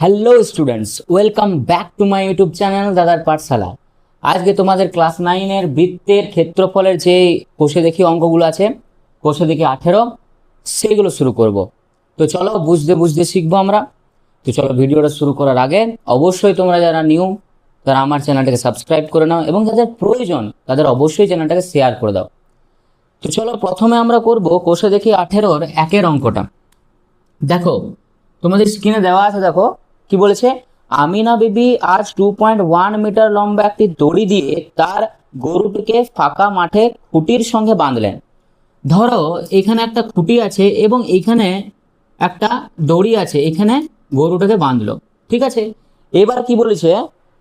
Hello students, welcome back to my YouTube channel দাদার পাঠশালা। আজকে তোমাদের ক্লাস 9-এর বৃত্তের ক্ষেত্রফলের যে কোষে দেখি অঙ্কগুলো আছে, কোষে দেখি 18, সেগুলো শুরু করব। তো চলো বুঝতে বুঝতে শিখবো আমরা। তো চলো ভিডিওটা শুরু করার আগে অবশ্যই তোমরা যারা নিউ তারা আমার চ্যানেলটাকে সাবস্ক্রাইব করে নাও এবং যাদের প্রয়োজন তাদের অবশ্যই চ্যানেলটাকে শেয়ার করে দাও। তো চলো প্রথমে আমরা করব কোষে দেখি 18-র 1-এর অঙ্কটা। দেখো তোমাদের স্ক্রিনে দেওয়া আছে, দেখো কি বলেছে। আমিনা বিবি আজ 2.1 মিটার লম্বা একটি দড়ি দিয়ে তার গরুটিকে ফাঁকা মাঠে খুঁটির সঙ্গে বাঁধলেন। ধরো এখানে একটা খুঁটি আছে এবং এখানে একটা দড়ি আছে, এখানে গরুটাকে বাঁধলো, ঠিক আছে। এবার কি বলেছে,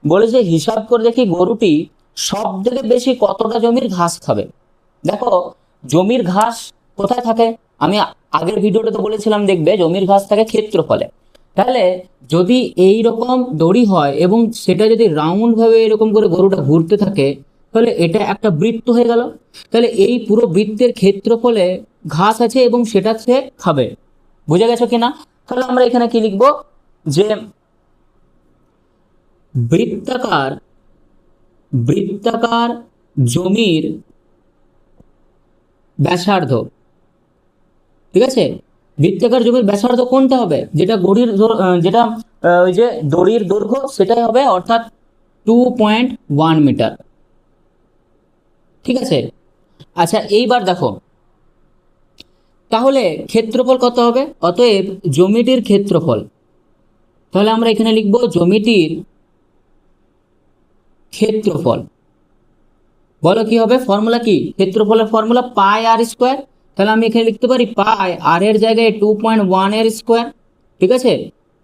বলেছে হিসাব করে দেখি গরুটি সব থেকে বেশি কতটা জমির ঘাস খাবে। দেখো জমির ঘাস কোথায় থাকে, আমি আগের ভিডিওটাতে বলেছিলাম, দেখবে জমির ঘাস থাকে ক্ষেত্রফলে। তাহলে যদি এই রকম দড়ি হয় এবং সেটা যদি রাউন্ড ভাবে এরকম করে গরুটা ঘুরতে থাকে, তাহলে এটা একটা বৃত্ত হয়ে গেল। তাহলে এই পুরো বৃত্তের ক্ষেত্রফলে ঘাস আছে এবং সেটা সে খাবে। বুঝে গেছো কিনা? তাহলে আমরা এখানে কি লিখবো, যে বৃত্তাকার বৃত্তাকার জমির ব্যাসার্ধ, ঠিক আছে। বৃত্তাকার জমির ব্যাসার্ধ কোনটা হবে, যেটা যেটা ওই যে দড়ির দৈর্ঘ্য সেটাই হবে, অর্থাৎ 2.1 মিটার, ঠিক আছে। আচ্ছা এইবার দেখো তাহলে ক্ষেত্রফল কত হবে, অতএব জমিটির ক্ষেত্রফল। তাহলে আমরা এখানে লিখব জমিটির ক্ষেত্রফল। বলো কি হবে, ফর্মুলা কি, ক্ষেত্রফলের ফর্মুলা পাই আর স্কোয়ার। তাহলে আমি এখানে লিখতে পারি পাই আর এর জায়গায় 2.1 এর স্কোয়ার, ঠিক আছে,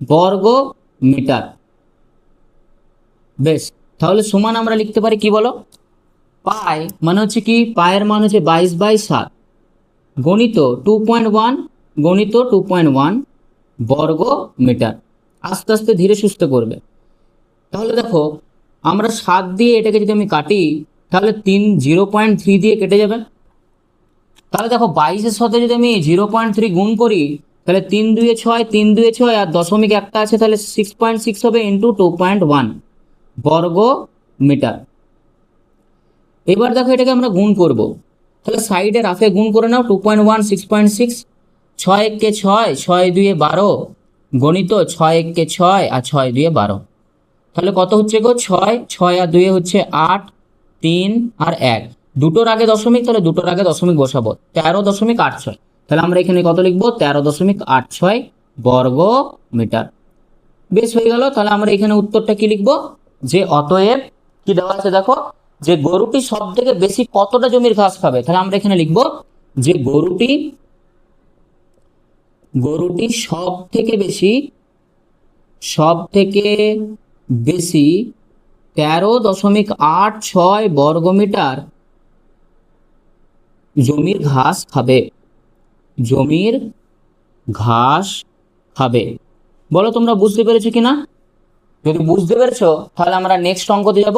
বর্গ মিটার। বেশ, তাহলে সমান আমরা লিখতে পারি কি বলো, পাই মানে হচ্ছে কি, পায়ের মান হচ্ছে 22/7 গণিত 2.1 গণিত 2.1 বর্গ মিটার। আস্তে আস্তে ধীরে সুস্থে করবে। তাহলে দেখো আমরা 7 দিয়ে এটাকে যদি আমি কাটি, তাহলে 0.3 দিয়ে কেটে যাবে। তাহলে দেখো 22-এর সাথে যদি আমি 0.3 গুণ করি, তাহলে 3×2 = 6, 3×2 = 6, আর দশমিক একটা আছে, তাহলে 6.6 হবে ইন্টু 2.1 বর্গ মিটার। এবার দেখো এটাকে আমরা গুণ করব, তাহলে সাইডে রাফে গুণ করে নাও, 2.1 6.6, 6 একে 6, 6 2 12 গণিত 6 একে 6 আর 6 2 12। তাহলে কত হচ্ছে গো, 6, 6 আর 2 হচ্ছে 8, 3 আর 1, দুটোর আগে দশমিক, তাহলে দুটোর আগে দশমিক বসাবো, 13.86। তাহলে আমরা এখানে কত লিখবো, 13.86 বর্গ মিটার। বেশ হয়ে গেল। তাহলে আমরা এখানে উত্তরটা কি লিখবো, যে অতএব কি দেওয়া আছে দেখো, যে গরুটি সব থেকে বেশি কতটা জমির ঘাস খাবে। তাহলে আমরা এখানে লিখবো যে গরুটি সব থেকে বেশি 13.86 বর্গ মিটার জমির ঘাস খাবে। বলো তোমরা বুঝতে পেরেছো কিনা? যদি বুঝতে পেরেছো তাহলে আমরা নেক্সট অঙ্কতে যাব,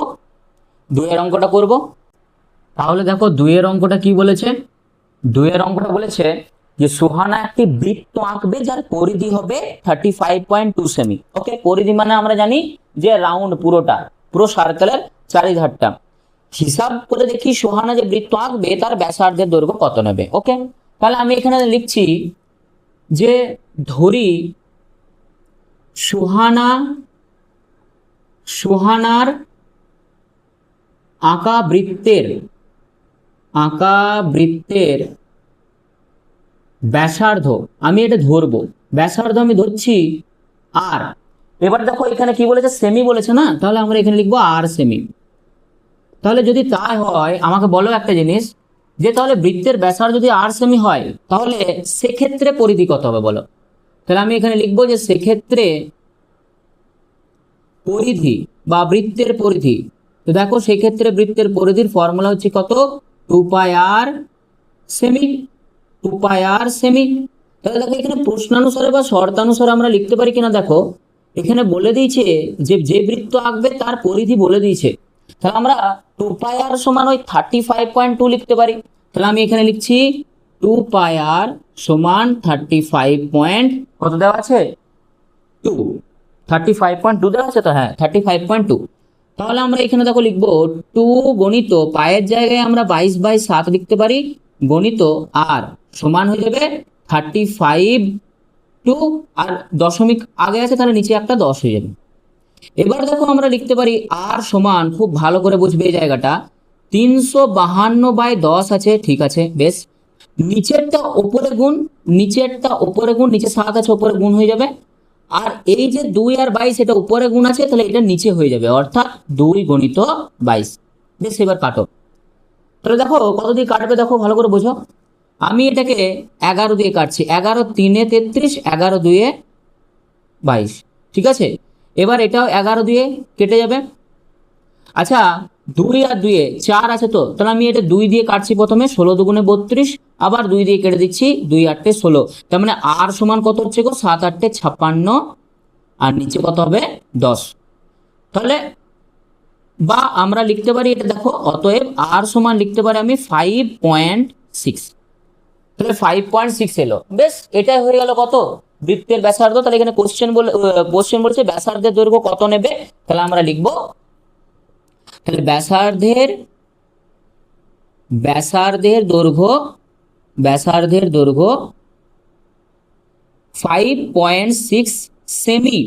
2-এর অঙ্কটা করব। তাহলে দেখো 2-এর অঙ্কটা কি বলেছে, 2-এর অঙ্কটা বলেছে যে সুহানা একটি বৃত্ত আঁকবে যার পরিধি হবে 35.2 সেমি। ওকে, পরিধি মানে আমরা জানি যে রাউন্ড, পুরো সার্কেলের চারিধারটা। হিসাব করে দেখি সুহানা যে বৃত্ত আঁকবে তার ব্যাসার্ধের দৈর্ঘ্য কত নেবে। ওকে, তাহলে আমি এখানে লিখছি যে ধরি সুহানার আঁকা বৃত্তের ব্যাসার্ধ, আমি এটা ধরবো, ব্যাসার্ধ আমি ধরছি আর। এবার দেখো এখানে কি বলেছে, সেমি বলেছে না, তাহলে আমরা এখানে লিখবো আর সেমি। তাহলে যদি তাই হয় আমাকে বলো একটা জিনিস, যে তাহলে বৃত্তের ব্যাসার্ধ যদি আর সেমি হয় তাহলে সেক্ষেত্রে পরিধি কত হবে বলো। তাহলে আমি এখানে লিখবো যে সেক্ষেত্রে পরিধি বা বৃত্তের পরিধি। তো দেখো সেক্ষেত্রে বৃত্তের পরিধির ফর্মুলা হচ্ছে কত, 2πr সেমি। তাহলে দেখো এখানে প্রশ্নানুসারে বা শর্তানুসারে আমরা লিখতে পারি কিনা, দেখো এখানে বলে দিয়েছে যে বৃত্ত আঁকবে তার পরিধি বলে দিয়েছে। তাহলে আমরা 2πr সমান ওই 35.2 লিখতে পারি। তাহলে আমি এখানে লিখছি 2πr সমান 35 পয়েন্ট কত দেওয়া আছে, 2। 35.2 দেওয়া আছে তো, হ্যাঁ 35.2। তাহলে আমরা এখানে দেখো লিখবো 2 গণিত পায়ের জায়গায় আমরা 22/7 লিখতে পারি, গণিত আর সমান হয়ে যাবে 35.2, আর দশমিক আগে আছে তাহলে নিচে একটা 10 হয়ে যাবে। এবার দেখো আমরা লিখতে পারি আর সমান, খুব ভালো করে বুঝবে এই জায়গাটা, 352/10 আছে, ঠিক আছে বেশ। নিচেরটা ওপরে গুণ, নিচেরটা ওপরে গুণ, নিচে 7 আছে ওপরে গুণ হয়ে যাবে, আর এই যে 2 আর 22 এটা উপরে গুণ আছে তাহলে এটা নিচে হয়ে যাবে, অর্থাৎ 2 গণিত 22। বেশ, এবার কাটো। তাহলে দেখো কত দিয়ে কাটবে, দেখো ভালো করে বোঝো। আমি এটাকে 11 দিয়ে কাটছি, 11 3 33, 11 2 22, ঠিক আছে। এবার এটাও 11 দিয়ে কেটে যাবে। আচ্ছা 2 আর 2 4 আছে তো, তাহলে আমি এটা 2 দিয়ে কাটছি প্রথমে, 16 2 32, আবার 2 দিয়ে কেটে দিচ্ছি, 2 8 16। তার মানে আর সমান কত হচ্ছে গো, 7 8 56, আর নিচে কত হবে 10। তাহলে বা আমরা লিখতে পারি এটা, দেখো অতএব আর সমান লিখতে পারি আমি 5.6। তাহলে 5.6 এলো। বেশ, এটাই হয়ে গেল কত, বৃত্তের ব্যাসার্ধ। তাহলে এখানে কোশ্চেন বলছে ব্যাসার্ধের দৈর্ঘ্য কত নেবে, তাহলে আমরা লিখবো, তাহলে ব্যাসার্ধের দৈর্ঘ্য 5.6 সেমি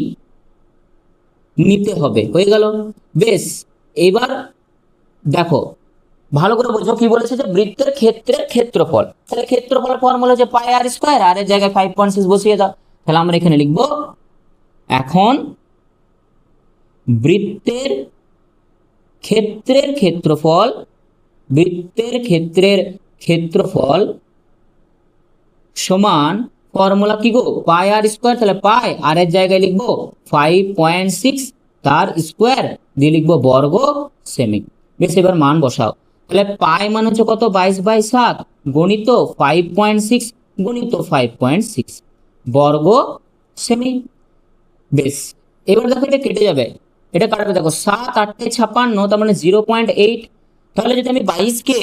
নিতে হবে, হয়ে গেল। বেশ, এবার দেখো ভালো করে বোঝো কি বলেছে, যে বৃত্তের ক্ষেত্রের ক্ষেত্রফল। তাহলে ক্ষেত্রফল ফর্মুলা হচ্ছে পাই আর স্কয়ার, আর এর জায়গায় 5.6 বসিয়ে দাও। তাহলে আমরা এখানে লিখবো, এখন বৃত্তের ক্ষেত্রফল সমান ফর্মুলা কি গো, পাই আর স্কয়ার। তাহলে পাই আর এর জায়গায় লিখবো 5.6, তার স্কয়ার দিয়ে লিখবো বর্গ সেমি। বেশ, এবার মান বসাও। তাহলে পাই মান হচ্ছে কত, 22/7 গণিত 5.6 গণিত 5.6 বর্গ সেমি। বেশ, এবার দেখো এটা কেটে যাবে, এটা কাটবে, দেখো 7 8 56, তার মানে 0.8। তাহলে যদি আমি 22কে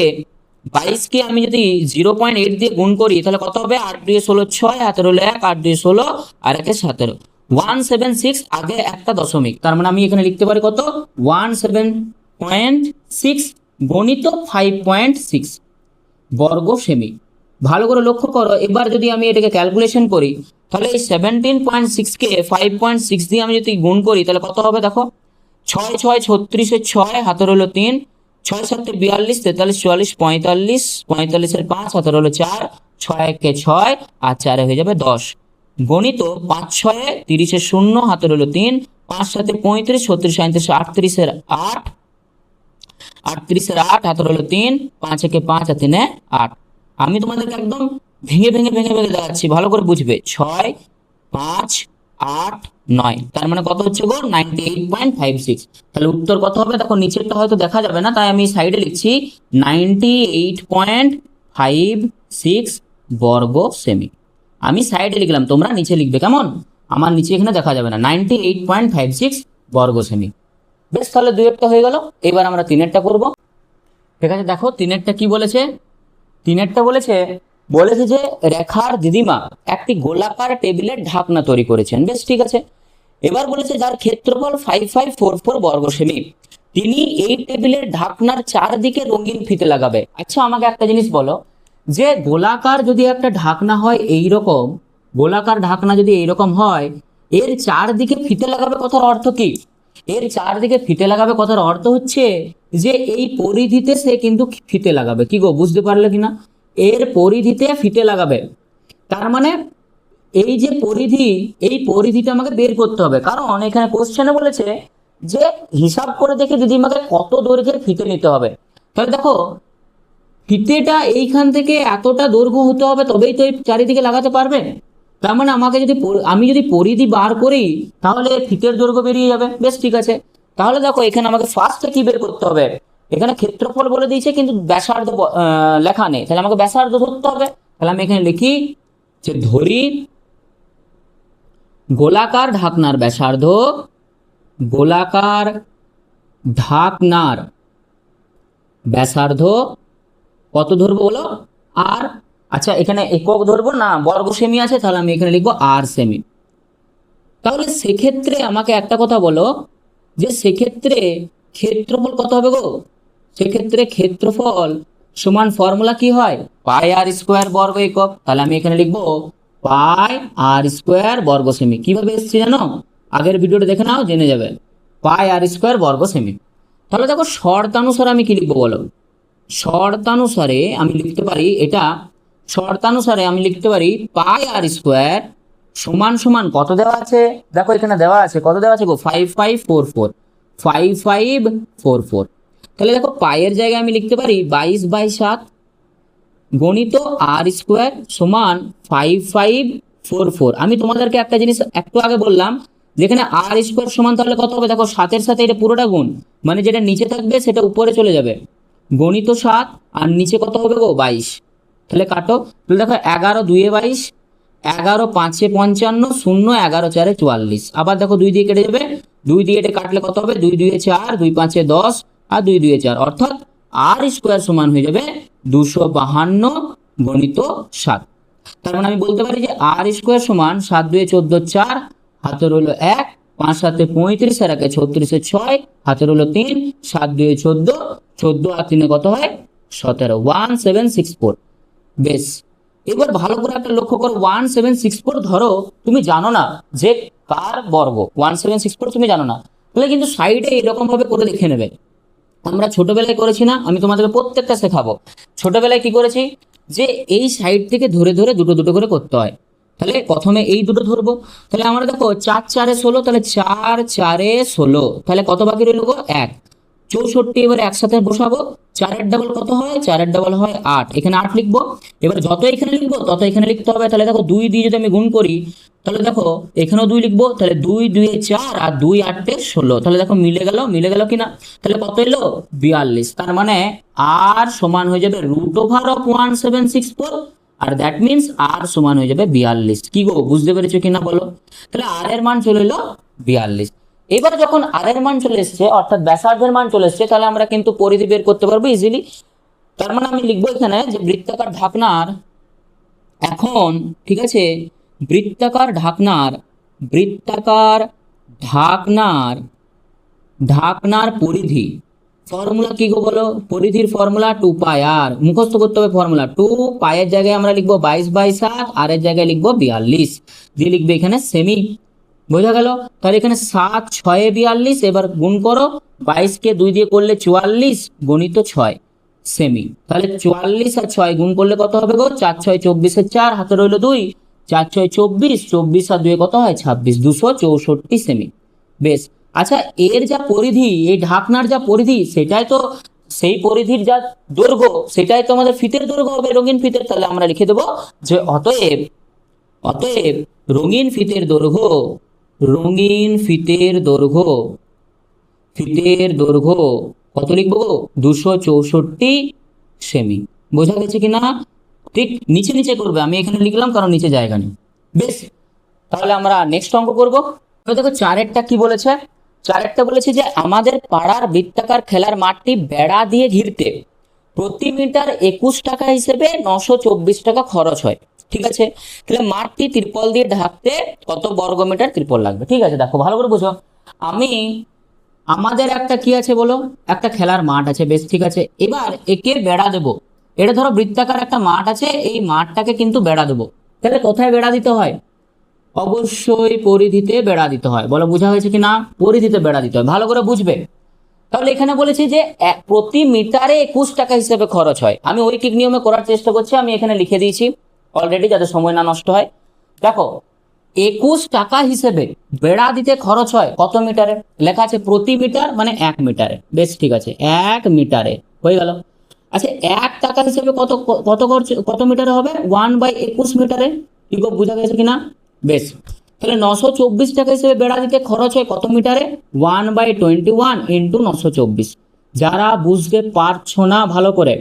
আমি যদি 0.8 দিয়ে গুণ করি তাহলে কত হবে, 8 2 16 6, হাতের হলো 1, 8 2 16, আর 1 17, 176, আগে একটা দশমিক, তার মানে আমি এখানে লিখতে পারি কত, 17.6 গণিত 5.6 বর্গ সেমি। ভালো করে লক্ষ্য করো, এবার যদি আমি এটাকে ক্যালকুলেশন করি তাহলে এই 17.6 কে 5.6 দিয়ে আমি যদি গুণ করি তাহলে কত হবে, দেখো 6 6 36 6, হাতের হলো 3, 6 7 42 43 44 45, 45 5, হাতের হলো 4, 6 1 6, আর 4 হয়ে যাবে 10, গণিত 5 6 30 0, হাতের হলো 3, 5 7 35 36 37 38, 38 হাতের হলো 3, 5 1 5, আর 3 8। আমি তোমাদেরকে একদম ভেঙে দেখাচ্ছি, ভালো করে বুঝবে। 6 5 8 9, তার মানে কত হচ্ছে গো, 98.56। তাহলে উত্তর কত হবে, দেখো নিচেরটা হয়তো দেখা যাবে না, তাই আমি সাইডে লিখছি 98.56 বর্গ সেমি। আমি সাইডে লিখলাম, তোমরা নিচে লিখবে, কেমন, আমার নিচে এখানে দেখা যাবে না, 98.56 বর্গ সেমি। বেশ, তাহলে 2-এরটা হয়ে গেল। এবার আমরা 3-এরটা করব, ঠিক আছে। দেখো 3-এরটা কি বলেছে, 3-এরটা বলেছে যে রেখার দিদিমা একটি গোলাকার টেবিলের ঢাকনা তৈরি করেছেন। বেশ, ঠিক আছে। এবার বলেছে যার ক্ষেত্রফল 5544 বর্গ সেমি, তিনি এই টেবিলের ঢাকনার চারদিকে রঙিন ফিতে লাগাবে। আচ্ছা আমাকে একটা জিনিস বলো, যে গোলাকার যদি একটা ঢাকনা হয় এইরকম, গোলাকার ঢাকনা যদি এইরকম হয়, এর চারদিকে ফিতে লাগাবে কথার অর্থ কি? এর চারদিকে ফিতে লাগাবে কথার অর্থ হচ্ছে যে এই পরিধিতে সে কিন্তু ফিতে লাগাবে। কি গো, বুঝতে পারলে কিনা? এর পরিধিতে ফিতে লাগাবে, তার মানে এই যে পরিধি, এই পরিধিটা আমাকে বের করতে হবে, কারণ এখানে কোশ্চেনে বলেছে যে হিসাব করে দেখে দিদিমাকে কত দৈর্ঘ্যের ফিতে নিতে হবে। তাহলে দেখো ফিতেটা এইখান থেকে এতটা দৈর্ঘ্য হতে হবে, তবেই তো এই চারিদিকে লাগাতে পারবে। তার মানে আমাকে যদি আমি যদি পরিধি বার করি তাহলে ফিতের দৈর্ঘ্য বেরিয়ে যাবে। বেশ, ঠিক আছে। তাহলে দেখো এখানে আমাকে ফার্স্টে কি বের করতে হবে, এখানে ক্ষেত্রফল বলে দিয়েছে কিন্তু ব্যাসার্ধ লেখা নেই, তাহলে আমাকে ব্যাসার্ধ ধরতে হবে। তাহলে আমি এখানে লিখি যে ধরি গোলাকার ঢাকনার ব্যাসার্ধ, গোলাকার ঢাকনার ব্যাসার্ধ কত ধরবো বলো, আর, আচ্ছা এখানে একক ধরবো না বর্গ সেমি আছে, তাহলে আমি এখানে লিখবো আর সেমি। তাহলে সেক্ষেত্রে আমাকে একটা কথা বলো, যে সেক্ষেত্রে ক্ষেত্রফল কত হবে গো? সেক্ষেত্রে ক্ষেত্রফল সমান ফর্মুলা কি হয়? পাই আর স্কোয়ার বর্গ একক। তাহলে আমি এখানে লিখবো পাই আর স্কোয়ার বর্গ সেমি। কিভাবে এসছে জানো? আগের ভিডিওটা দেখে নাও, জেনে যাবে। পাই আর স্কোয়ার বর্গ সেমি। তাহলে দেখো শর্তানুসারে আমি কি লিখবো বলো? শর্তানুসারে আমি লিখতে পারি এটা, শর্তানুসারে আমি লিখতে পারি পাই আর স্কোয়ার সমান সমান কত দেওয়া আছে? দেখো এখানে দেওয়া আছে, কত দেওয়া আছে গো? 5544, 5544। তাহলে দেখো পায়ের জায়গায় আমি লিখতে পারি 22/7 গণিত আর স্কোয়ার সমান 5544। আমি তোমাদেরকে একটা জিনিস একটু আগে বললাম, যেখানে আর স্কোয়ার সমান তাহলে কত হবে? দেখো 7-এর সাথে এটা পুরোটা গুণ, মানে যেটা নিচে থাকবে সেটা উপরে চলে যাবে। গণিত 7 আর নিচে কত হবে গো? 22। তাহলে কাটো। তাহলে দেখো 11-2-22, 11-5-55, 0-11-4-44। আবার দেখো 2 দিয়ে কেটে যাবে, 2 দিয়ে এটা কাটলে কত হবে? 2-2-4, 2-5-10 আর 2-2-4, অর্থাৎ আর স্কোয়ার সমান হয়ে যাবে 252 গণিত 7। তার মানে আমি বলতে পারি যে আর স্কোয়ার সমান 7-2-14, 4 হাতে রইল 1, 5-7-35 আর 1-36, 6 হাতে রইল 3, 7-2-14, 14 আর 3 কত হয়? 17, 1764। বেশ, এবার ভালো করে একটা লক্ষ্য করো, 1764 ধরো তুমি জানো না যে কার বর্গ, 1764 তুমি জানো না, তাহলে কিন্তু সাইডে এরকম ভাবে করে লিখে নেবে। আমরা ছোটবেলায় করেছি না, আমি তোমাদেরকে প্রত্যেকটা শেখাবো। ছোটবেলায় কি করেছি, যে এই সাইড থেকে ধরে ধরে দুটো দুটো করে করতে হয়। তাহলে প্রথমে এই দুটো ধরবো, তাহলে আমরা দেখো 4-4-16, তাহলে 4-4-16, তাহলে কত বাকি রইল গো? 1, 64 এবার একসাথে বসাবো। 4-এর ডাবল কত হয়? 4-এর ডাবল হয় 8, এখানে 8 লিখবো। এবার যত এখানে লিখবো তত এখানে লিখতে হবে। তাহলে দেখো 2 দিয়ে যদি আমি গুণ করি, তাহলে দেখো এখানেও 2 লিখবো, তাহলে 2-2-4 আর 2-8-16, তাহলে দেখো মিলে গেল, মিলে গেল কিনা? তাহলে কত এলো? 42। তার মানে আর সমান হয়ে যাবে √1764, আর দ্যাট মিনস আর সমান হয়ে যাবে 42। কি গো, বুঝতে পেরেছো কিনা বলো? তাহলে আর এর মান চলে এলো 42। এবার যখন আর এর মান চলে এসছে, অর্থাৎ ব্যাসার্ধের মান চলে এসছে, তাহলে আমরা কিন্তু পরিধি বের করতে পারবো ইজিলি। তার মানে আমি লিখবো এখানে যে বৃত্তাকার ঢাকনার, এখন ঠিক আছে, বৃত্তাকার ঢাকনার, বৃত্তাকার ঢাকনার, ঢাকনার পরিধি ফর্মুলা কি গো বলো? পরিধির ফর্মুলা 2 পাই আর, মুখস্থ করতে হবে ফর্মুলা। 2 পায়ের জায়গায় আমরা লিখবো 22/7, আর এর জায়গায় লিখবো 42, দিয়ে লিখবে এখানে সেমি। বোঝা গেল? তাহলে এখানে 7-6-42, এবার গুণ করো, 22-কে 2 দিয়ে করলে 44 গণিত 6 সেমি। তাহলে 44 আর 6 গুণ করলে কত হবে গো? 4-6-24, 4 হাতে রইল 2, 4-6-24, 24 আর 2 কত হয়? 26, 264 সেমি। বেশ, আচ্ছা এর যা পরিধি, এই ঢাকনার যা পরিধি, সেটাই তো, সেই পরিধির যা দৈর্ঘ্য সেটাই তো আমাদের ফিতের দৈর্ঘ্য হবে, রঙিন ফিতের। তাহলে আমরা লিখে দেবো যে অতএব, অতএব রঙিন ফিতের দৈর্ঘ্য, রঙিন ফিতের দৈর্ঘ্য, ফিতের দৈর্ঘ্য কত লিখবো? 264 সেমি। বোঝা গেছে কিনা? ঠিক নিচে নিচে করবে, আমি এখানে লিখলাম কারণ নিচে জায়গা নেই। বেশ, তাহলে আমরা নেক্সট অঙ্ক করবো। দেখো 4-এরটা কি বলেছে? 4-এরটা বলেছে যে আমাদের পাড়ার বৃত্তাকার খেলার মাঠটি বেড়া দিয়ে ঘিরতে প্রতি মিটার 21 টাকা হিসেবে 924 টাকা খরচ হয়। ঠিক আছে, তাহলে মাঠটি ত্রিপল দিয়ে ঢাকতে কত বর্গ মিটার ত্রিপল লাগবে? ঠিক আছে, দেখো ভালো করে বুঝো। আমি, আমাদের একটা কি আছে বলো? একটা খেলার মাঠ আছে, বেশ ঠিক আছে। এবার একে বেড়া দেবো। এটা ধরো বৃত্তাকার একটা মাঠ আছে, এই মাঠটাকে কিন্তু বেড়া দেবো। তাহলে কোথায় বেড়া দিতে হয়? অবশ্যই পরিধিতে বেড়া দিতে হয়। বলো বোঝা হয়েছে কি না? পরিধিতে বেড়া দিতে হয়, ভালো করে বুঝবে। তাহলে এখানে বলেছি যে প্রতি মিটারে 21 টাকা হিসেবে খরচ হয়। আমি ঐকিক নিয়মে করার চেষ্টা করছি, আমি এখানে লিখে দিয়েছি অলরেডি যাতে সময় না নষ্ট হয়। দেখো 21 টাকা হিসেবে বেড়া দিতে খরচ হয় কত মিটারে? লেখা আছে প্রতি মিটার মানে 1 মিটারে। বেশ ঠিক আছে, 1 মিটারে হয়ে গেল। আচ্ছা 1 টাকা হিসেবে কত কত খরচ, কত মিটারে হবে? 1/21 মিটারে। কি গো, বোঝা গেছে কিনা? বেশ, তাহলে 924 টাকা হিসেবে বেড়া দিতে খরচ হয় কত মিটারে? 1/21 ইন্টু 924। যারা বুঝতে পারছো না ভালো করে,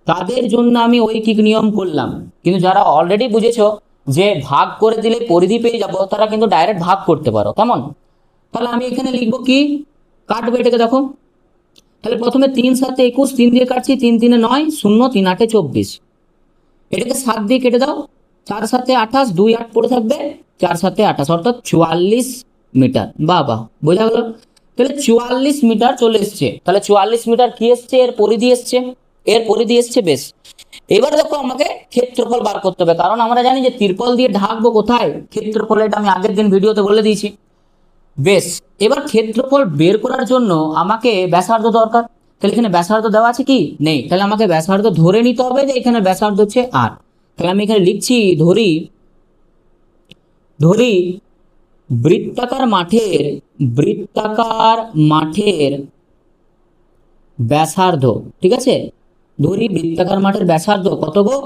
তাদের জন্য আমি ঐকিক নিয়ম করলাম, কিন্তু যারা অলরেডি বুঝেছো যে ভাগ করে দিলে পরিধি পেয়ে যাবো, তারা কিন্তু ডাইরেক্ট ভাগ করতে পারো। কেমন? তাহলে আমি এখানে লিখবো কি, কাটবো এটাকে। দেখো তাহলে প্রথমে 3-7-21, 3 দিয়ে কাটছি, 3-3-9, 0, 3-8-24, এটাকে 7 দিয়ে কেটে দাও, 4-7-28, 2-8 পড়ে থাকবে, 4-7-28, অর্থাৎ 44 মিটার। বাহ, বোঝা গেল। তাহলে 44 মিটার চলে এসছে। তাহলে 44 মিটার কি এসছে? এর পরিধি এসছে, এর পরিধি এসছে। বেশ, এবার দেখো আমাকে ক্ষেত্রফল বার করতে হবে, কারণ আমরা জানি যে তিরপল দিয়ে ঢাকবো কোথায়, ক্ষেত্রফল। এটা আমি আগের দিন ভিডিওতে বলে দিয়েছি। বেশ, এবার ক্ষেত্রফল বের করার জন্য আমাকে ব্যাসার্ধ দরকার। তাহলে এখানে ব্যাসার্ধ দেওয়া আছে কি? নেই। তাহলে আমাকে ব্যাসার্ধ ধরে নিতে হবে যে এখানে ব্যাসার্ধ হচ্ছে আর। তাহলে আমি এখানে লিখছি, ধরি বৃত্তাকার মাঠের ব্যাসার্ধ, ঠিক আছে, ধরি বৃত্তাকার মাঠের ব্যাসার্ধ কত গো?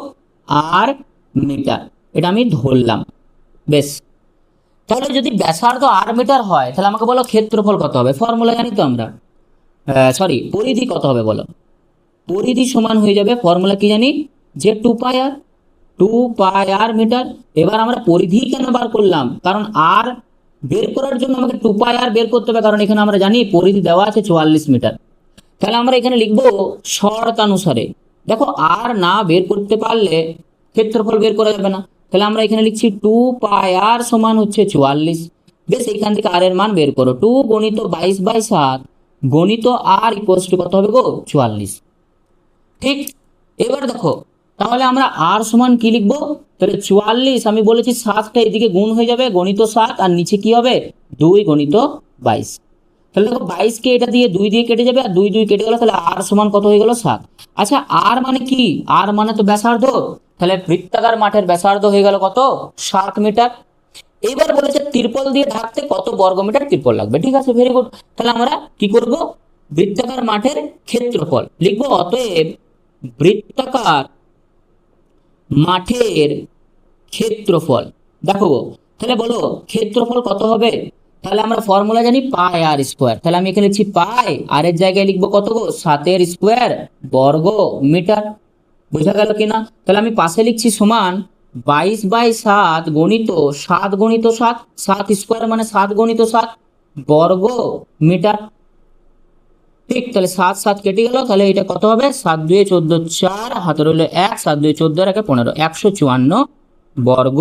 আর মিটার। এটা আমি ধরলাম। বেশ, তাহলে যদি ব্যাসার্ধ আর মিটার হয়, তাহলে আমাকে বলো ক্ষেত্রফল কত হবে? ফর্মুলা জানি তো আমরা, পরিধি কত হবে বলো? পরিধি সমান হয়ে যাবে, ফর্মুলা কি জানি, যে 2 পাই আর মিটার। এবার আমরা পরিধি কেন বার করলাম? কারণ আর বের করার জন্য আমাকে 2 পাই আর বের করতে হবে, কারণ এখানে আমরা জানি পরিধি দেওয়া আছে 44 মিটার। তাহলে আমরা এখানে লিখবো শর্তানুসারে। দেখো, আর না বের করতে পারলে ক্ষেত্রফল বের করা যাবে না। তাহলে আমরা এখানে লিখছি 2 পাই আর সমান হচ্ছে 44। বেশ, এখান থেকে আর এর মান বের করো। 2 গণিত 22/7 গণিত আর ইকুয়ালস টু কত হবে গো? 44। ঠিক, এবার দেখো, তাহলে আমরা আর সমান কি লিখবো? তাহলে 44, আমি বলেছি 7টা এদিকে গুণ হয়ে যাবে, গণিত 7, আর নিচে কি হবে? 2 গণিত 22। তাহলে দেখো 22 কে এটা দিয়ে 2 দিয়ে কেটে যাবে, আর 2 কেটে গেল, তাহলে আর সমান কত হয়ে গেল? 7। আচ্ছা, আর মানে কি? আর মানে তো ব্যাসার্ধ। তাহলে বৃত্তাকার মাঠের ব্যাসার্ধ হয়ে গেল কত? 7 মিটার। এবার বলেছে তিরপল দিয়ে ঢাকতে কত বর্গ মিটার তিরপল লাগবে। ঠিক আছে, ভেরি গুড। তাহলে আমরা কি করব? বৃত্তাকার মাঠের ক্ষেত্রফল লিখবো। অতএব বৃত্তাকার মাঠের ক্ষেত্রফল। দেখো, তাহলে বলো ক্ষেত্রফল কত হবে? তাহলে আমরা ফর্মুলা জানি পাই আর স্কোয়ার। তাহলে আমি এখানে লিখছি পাই, আর এর জায়গায় লিখবো কত গো? 7 স্কোয়ার বর্গ মিটার। বোঝা গেল কিনা? তাহলে আমি পাশে লিখছি সমান 22/7 গণিত 7 গণিত 7, 7 স্কোয়ার মানে 7 গণিত 7 বর্গ মিটার। ঠিক, তাহলে 7 7 কেটে গেল, তাহলে এটা কত হবে? 7 2 14, 4 হাতে রইল 1, 7 2 14 আর 1 15, 154 বর্গ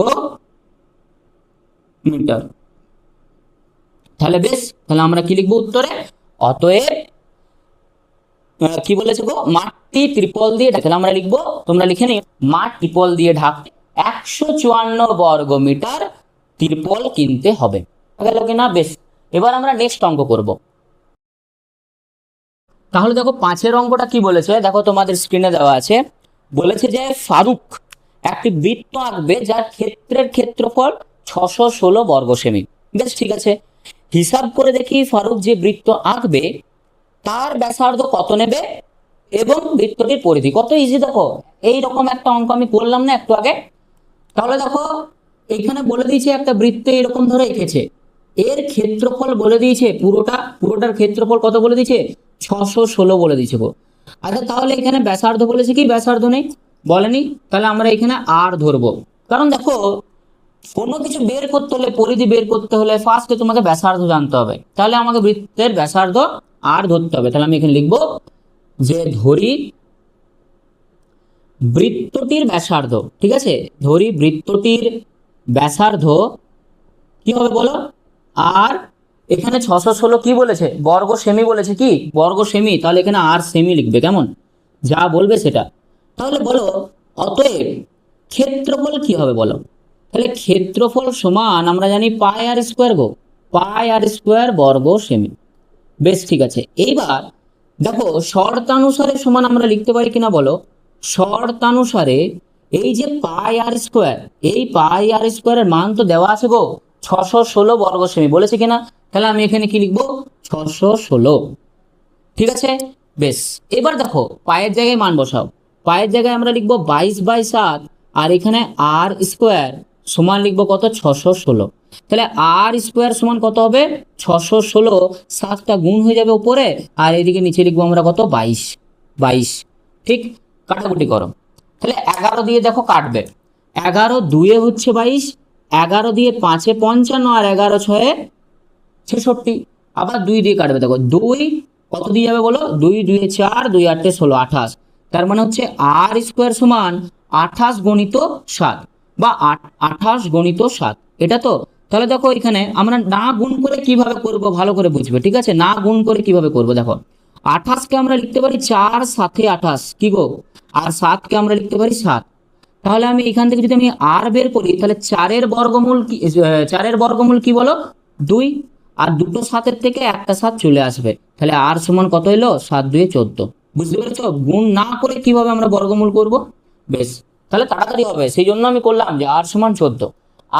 মিটার। তাহলে বেশ, তাহলে আমরা কি লিখবো উত্তরে? অতএব কি বলেছে গো? মাঠটি ত্রিপল দিয়ে ঢাকতে। তাহলে আমরা লিখবো, তোমরা লিখে নিও, মাঠ ত্রিপল দিয়ে ঢাকতে 154 বর্গ মিটার ত্রিপল কিনতে হবে। গেল কিনা? বেশ, এবার আমরা নেক্সট অঙ্ক করব। তাহলে দেখো 5-এর অঙ্কটা কি বলেছে, দেখো তোমাদের স্ক্রিনে দেওয়া আছে। বলেছে যে ফারুক একটি বৃত্ত আঁকবে যার ক্ষেত্রের ক্ষেত্রফল 616 বর্গ সেমি। বেশ, ঠিক আছে, হিসাব করে দেখি ফারুক যে বৃত্ত আঁকবে তার ব্যাসার্ধ কত নেবে এবং বৃত্তটির পরিধি কত। ইজি, দেখো এইরকম একটা অঙ্ক আমি করলাম না একটু আগে। তাহলে দেখো, এখানে বলে দিয়েছে একটা বৃত্ত এরকম ধরে এঁকেছে, এর ক্ষেত্রফল বলে দিয়েছে, পুরোটার ক্ষেত্রফল কত বলে দিয়েছে? 616 বলে দিয়েছে গো। আচ্ছা, তাহলে এখানে ব্যাসার্ধ বলেছে কি? ব্যাসার্ধ নেই, বলেনি। তাহলে আমরা এখানে আর ধরবো, কারণ দেখো কোনো কিছু বের করতে হলে, পরিধি বের করতে হলে ফার্স্টে তোমাকে ব্যাসার্ধ জানতে হবে। তাহলে আমাকে বৃত্তের ব্যাসার্ধ আর ধরতে হবে। তাহলে আমি এখানে লিখবো যে ধরি বৃত্তটির ব্যাসার্ধ। ঠিক আছে, ধরি বৃত্তটির ব্যাসার্ধ কি হবে বলো? আর এখানে 616 কি বলেছে? বর্গ সেমি বলেছে। কি বর্গ সেমি? তাহলে এখানে আর সেমি লিখবে, কেমন যা বলবে সেটা। তাহলে বলো অতএব ক্ষেত্রফল কি হবে বলো? তাহলে ক্ষেত্রফল সমান আমরা জানি পাই আর স্কোয়ার গো, পাই আর স্কোয়ার বর্গ সেমি। বেশ, ঠিক আছে। এইবার দেখো শর্তানুসারে সমান আমরা লিখতে পারি কিনা বলো? শর্তানুসারে এই যে পাই আর স্কোয়ার, এই পাই আর স্কোয়ারের মান তো দেওয়া আছে গো 616 বর্গ সেমি, বলেছে কিনা? তাহলে আমি এখানে কি লিখবো? 616। ঠিক আছে, বেশ। এবার দেখো পায়ের জায়গায় মান বসাও। পায়ের জায়গায় আমরা লিখবো 22/7, আর এখানে আর স্কোয়ার সমান লিখবো কত? 616। তাহলে আর স্কোয়ার সমান কত হবে? 616, 7টা গুণ হয়ে যাবে উপরে, আর এদিকে নিচে লিখবো আমরা কত? 22। ঠিক, কাটাকুটি করো। তাহলে 11 দিয়ে দেখো কাটবে, 11 2 হচ্ছে 22, 11 দিয়ে 5 55, আর 11 6 66। আবার 2 দিয়ে কাটবে, দেখো 2 কত দিয়ে যাবে বলো? 2 2 4, 2 8 16, 28। তার মানে হচ্ছে আর স্কোয়ার সমান 28 গণিত 7 বা 28 গণিত 7, এটা তো। তাহলে দেখো এখানে আমরা না গুণ করে কিভাবে করব ভালো করে বুঝবে, ঠিক আছে? না গুণ করে কিভাবে করব দেখো, 28কে আমরা লিখতে পারি 4 7 28 কি গো, আর 7কে আমরা লিখতে পারি 7। তাহলে আমি এখান থেকে যদি আমি আর বের করি তাহলে 4-এর বর্গমূল কি, 4-এর বর্গমূল কি বলো, 2। আর দুটো 7-এর থেকে একটা 7 চলে আসবে, তাহলে আর সমান কত এলো, 7 2 14। বুঝতে পেরেছো? গুণ না করে কিভাবে আমরা বর্গমূল করব, বেশ তাহলে তাড়াতাড়ি হবে, সেই জন্য আমি করলাম যে আর সমান 14।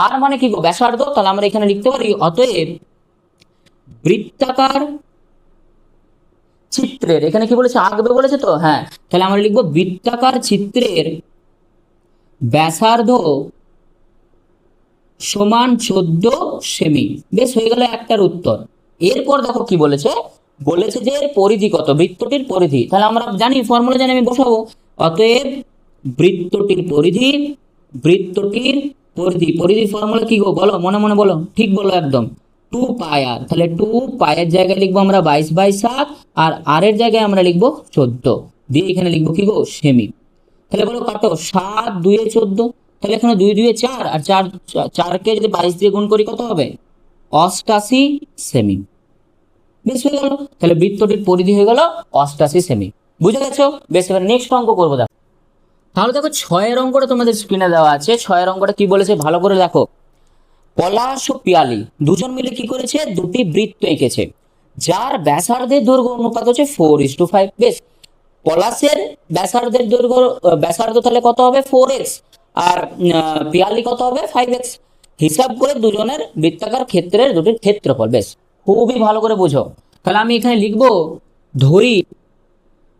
আর মানে কি গো, ব্যাসার্ধ। তাহলে আমরা এখানে লিখতে পারি অতএব বৃত্তাকার চিত্রের, এখানে কি বলেছে, আঁকবে বলেছে তো, হ্যাঁ, তাহলে আমরা লিখবো বৃত্তাকার চিত্রের ব্যাসার্ধ সমান 14 সেমি। বেশ, হয়ে গেল একটার উত্তর। এরপর দেখো কি বলেছে, বলেছে যে এর পরিধি কত, বৃত্তটির পরিধি। তাহলে আমরা জানি, ফর্মুলা জানি, আমি বসাবো অতএব বৃত্তটির পরিধি, বৃত্তটির পরিধি, পরিধির ফর্মুলা কি গো বলো, মনে মনে বলো, ঠিক বলো একদম, 2 পাই আর। তাহলে 2 পাইয়ের জায়গায় লিখবো আমরা 22/7, আর আর এর জায়গায় আমরা লিখবো 14, দিয়ে এখানে লিখবো কি গো, সেমি। তাহলে বলো কাটো, 7 2 14, তাহলে এখানে 2 2 4, আর 4কে যদি 22 দিয়ে গুণ করি কত হবে, 88 সেমি। বেশ, হয়ে গেল। তাহলে বৃত্তটির পরিধি হয়ে গেল 88 সেমি। বুঝে গেছো? বেশ, এবার নেক্সট অঙ্ক করবো। দেখো তাহলে দেখো 6-এর অঙ্কটা তোমাদের স্ক্রিনে দেওয়া আছে। 6-এর অঙ্কটা কি বলেছে ভালো করে দেখো। পলাশ ও পিয়ালি দুজন মিলে কি করেছে, দুটি বৃত্ত এঁকেছে যার ব্যাসার্ধের দৈর্ঘ্য অনুপাত হচ্ছে 4:5। বেশ, পলাশের ব্যাসার্ধের দৈর্ঘ্য, ব্যাসার্ধ তাহলে কত হবে, 4x, আর পিয়ালি কত হবে, 5x। হিসাব করে দুজনের বৃত্তাকার ক্ষেত্রের দুটির ক্ষেত্রফল। বেশ, খুবই ভালো করে বুঝো। তাহলে আমি এখানে লিখবো ধরি,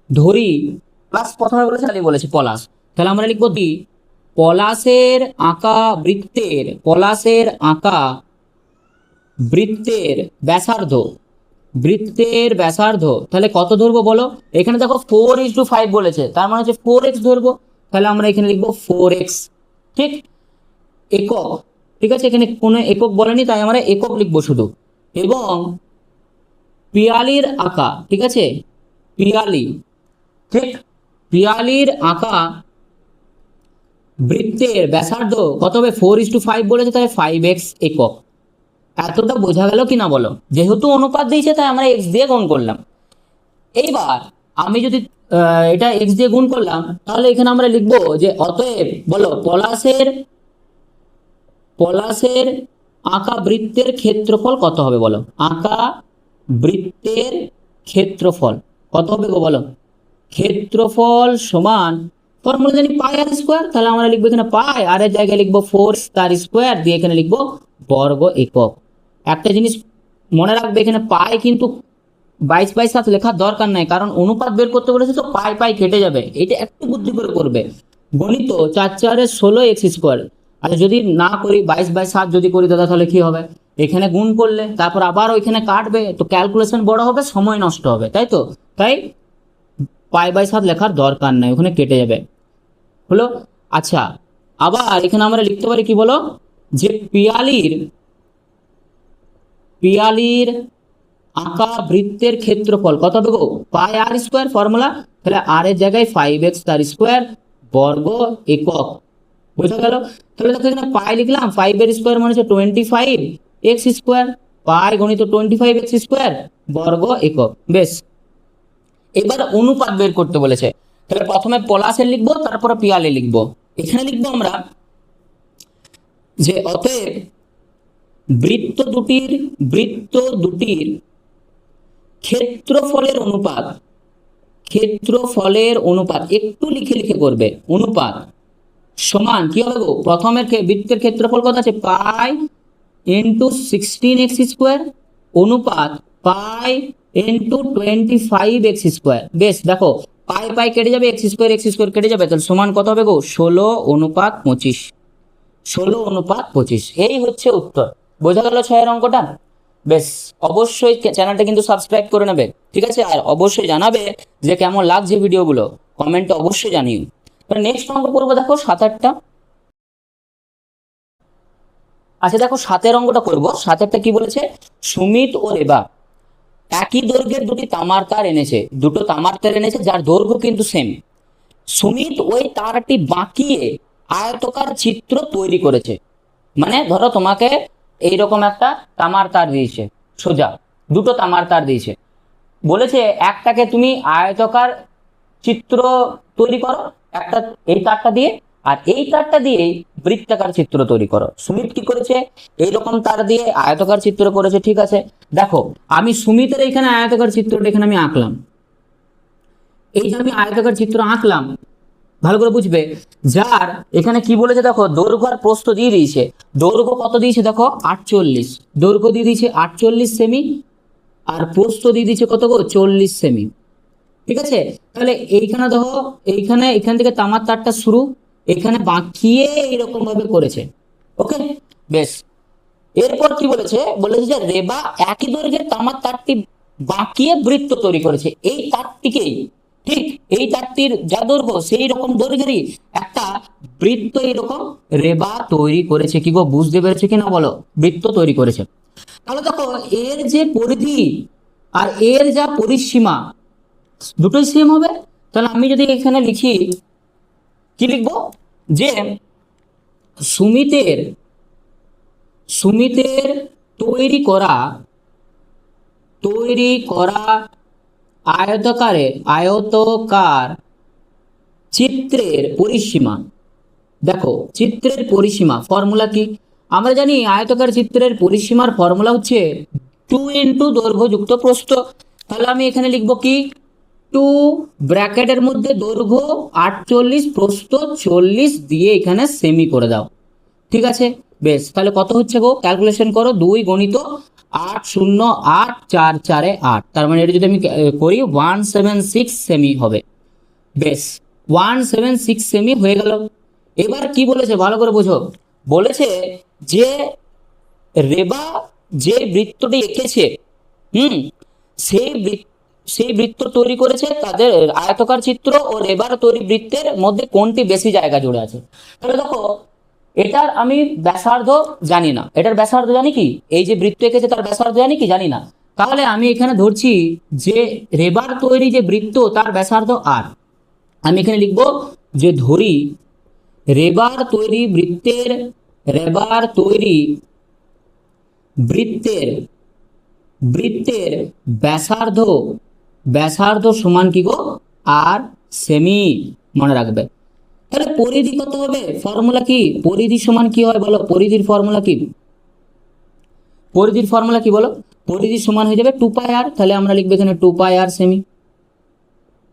ধরি প্লাস প্রথমে বলেছে তাহলে বলেছে পলাশ, তাহলে আমরা লিখবো দি পলাশের আঁকা বৃত্তের, পলাশের আঁকা বৃত্তের ব্যাসার্ধ, বৃত্তের ব্যাসার্ধ তাহলে কত ধরবো বলো, এখানে দেখো 4:5 বলেছে, তার মানে হচ্ছে 4x ধরবো। তাহলে আমরা এখানে লিখবো 4x, ঠিক, একক, ঠিক আছে, এখানে কোনো একক বলেনি তাই আমরা একক লিখবো শুধু। এবং পিয়ালির আঁকা, ঠিক আছে, পিয়ালি, ঠিক, পিয়ালির আঁকা বৃত্তের ব্যাসার্ধ কত হবে, 4:5 বলেছে, তাই 5x একক। এতটা বোঝা গেল কিনা বলো? যেহেতু অনুপাত দিয়েছে তাই আমরা এক্স দিয়ে গুণ করলাম। এইবার আমি যদি এটা এক্স দিয়ে গুণ করলাম, তাহলে এখানে আমরা লিখবো যে অতএব বলো পলাশের, পলাশের আঁকা বৃত্তের ক্ষেত্রফল কত হবে বলো, আঁকা বৃত্তের ক্ষেত্রফল কত হবে গো বলো, ক্ষেত্রফল সমান ফর্মুলা জানি পাই আর স্কোয়ার। তাহলে আমরা লিখবো এখানে পাই, আর এর জায়গায় লিখবো 4 তার স্কোয়ার, দিয়ে এখানে লিখবো বর্গ একক। একটা জিনিস মনে রাখবে, এখানে পাই কিন্তু 22/7 লেখার দরকার নাই, কারণ অনুপাত বের করতে বলেছে তো পাই পাই কেটে যাবে, এটা একটু বুদ্ধি করে করবে। গণিত 4 4 16x², আর যদি না করি 22/7 যদি করি দাদা তাহলে কি হবে, এখানে গুণ করলে তারপর আবার ওইখানে কাটবে, তো ক্যালকুলেশন বড় হবে, সময় নষ্ট হবে, তাই তো, তাই π/7 লেখার দরকার নাই, ওখানে কেটে যাবে, হলো। আচ্ছা, আবার এখানে আমরা লিখতে পারি কি বলো, যে পিয়ালির, পিয়ালির আঁকা বৃত্তের ক্ষেত্রফল কত হবে গো, পাই আর স্কোয়ার ফর্মুলা, তাহলে আর এর জায়গায় 5x তার স্কোয়ার বর্গ একক। বুঝা গেল? তাহলে দেখো এখানে পাই লিখলাম, 5 এর স্কোয়ার মানে হচ্ছে 25x², পাই গণিত 25x² বর্গ একক। বেশ, এবার অনুপাত বের করতে বলেছে, তাহলে প্রথমে পলাশের লিখবো, তারপরে পিয়ালে লিখবো। এখানে লিখবো আমরা যে অতএব বৃত্ত দুটির, বৃত্ত দুটির ক্ষেত্রফলের অনুপাত, ক্ষেত্রফলের অনুপাত একটু লিখে লিখে করবে, অনুপাত সমান কি হবে গো, প্রথমের বৃত্তের ক্ষেত্রফল কত আছে, পাই ইন্টু 16x² অনুপাত পাই ইন্টু 25x²। বেশ, দেখো পাই পাই কেটে যাবে, x² কেটে যাবে, তাহলে সমান কত হবে গো, 16:25, 16:25। এই হচ্ছে উত্তর। বোঝা গেল 6-এর অঙ্কটা? বেশ, অবশ্যই চ্যানেলটা কিন্তু সাবস্ক্রাইব করে নেবে, ঠিক আছে, আর অবশ্যই জানাবে যে কেমন লাগছে ভিডিওগুলো, কমেন্টে অবশ্যই জানিও। নেক্সট অঙ্ক করবো, দেখো 7-8টা। আচ্ছা দেখো 7-এর অঙ্কটা করবো। 7-এরটা কি বলেছে, সুমিত ও রেবা একই দৈর্ঘ্যের দুটি তামার তার এনেছে, দুটো তামার তার এনেছে যার দৈর্ঘ্য কিন্তু সেম। সুমিত ওই তারটি বাঁকিয়ে আয়তকার চিত্র তৈরি করেছে। মানে ধরো তোমাকে এইরকম একটা তামার তার দিয়েছে, সোজা দুটো তামার তার দিয়েছে, বলেছে একটাকে তুমি আয়তকার চিত্র তৈরি করো একটা এই তারটা দিয়ে, আর এই তারটা দিয়ে বৃত্তাকার চিত্র তৈরি করো। সুমিত কি করেছে, এইরকম তার দিয়ে আয়তকার চিত্র করেছে। ঠিক আছে, দেখো আমি সুমিতের এখানে আয়তকার চিত্রটা এখানে আমি আঁকলাম, এই যে আমি আয়তকার চিত্র আঁকলাম, ভালো করে বুঝবে। যার এখানে কি বলেছে দেখো, দৈর্ঘ্য আর প্রস্থ দিয়ে দিয়েছে। দৈর্ঘ্য কত দিয়েছে দেখো 48, দৈর্ঘ্য দিয়ে দিয়েছে 48 সেমি, আর প্রস্থ দিয়ে দিয়েছে কত গো 40 সেমি। ঠিক আছে, তাহলে এইখানে দেখো এইখানে এখান থেকে তামার তারটা শুরু, এখানে বাঁকিয়ে এরকম ভাবে করেছে। ওকে, বেশ। এরপর কি বলেছে, বলেছে যে রেবা একই দৈর্ঘ্যের তামার তারটি বাঁকিয়ে বৃত্ত তৈরি করেছে। এই তারটিকেই, ঠিক এই তারটির যা দৈর্ঘ্য সেই রকম দৈর্ঘ্যেরই একটা বৃত্ত এরকম রেবা তৈরি করেছে। কি গো বুঝতে পেরেছে কিনা বলো, বৃত্ত তৈরি করেছে। তাহলে দেখো এর যে পরিধি আর এর যা পরিসীমা দুটোই সেম হবে। তাহলে আমি যদি এখানে লিখি, কি লিখবো, যে সুমিতের সুমিতের তৈরি করা আয়তকার চিত্রের পরিসীমা, দেখো চিত্রের পরিসীমা ফর্মুলা কি, আমরা জানি আয়তকার চিত্রের পরিসীমার ফর্মুলা হচ্ছে 2 ইন্টু দৈর্ঘ্য যুক্ত প্রস্থ। তাহলে আমি এখানে লিখবো কি, 2 ব্র্যাকেটের মধ্যে দৈর্ঘ্য 48, প্রস্থ 40 দিয়ে এখানে সেমি করে দাও। ঠিক আছে, বেশ। তাহলে কত হচ্ছে গো, ক্যালকুলেশন করো, 2 গণিত 8 0 8 4 4 8, তার মানে এটা যদি আমি করি 176 সেমি হবে। বেশ, 176 সেমি হয়ে গেল। এবার কি বলেছে ভালো করে বোঝো, বলেছে যে রেবা যে বৃত্তটি এঁকেছে, হুম, সেই বৃত্ত তৈরি করেছে, তাদের আয়তকার চিত্র ও রেবার তৈরি বৃত্তের মধ্যে কোনটি বেশি জায়গা জুড়ে আছে। তাহলে দেখো এটার আমি ব্যাসার্ধ জানি না, এটার ব্যাসার্ধ জানি কি, এই যে বৃত্ত এঁকেছে তার ব্যাসার্ধ জানি কি, জানি না। তাহলে আমি এখানে ধরছি যে রেবার তৈরি যে বৃত্ত তার ব্যাসার্ধ আর, আমি এখানে লিখবো যে ধরি রেবার তৈরি বৃত্তের ব্যাসার্ধ সমান কি গো আর সেমি, মনে রাখবে। তাহলে পরিধি কত হবে, ফর্মুলা কি, পরিধি সমান কি হয় বলো, পরিধির ফর্মুলা কি, বলো, পরিধি সমান হয়ে যাবে 2 পাই আর। তাহলে আমরা লিখবো এখানে 2 পাই আর সেমি,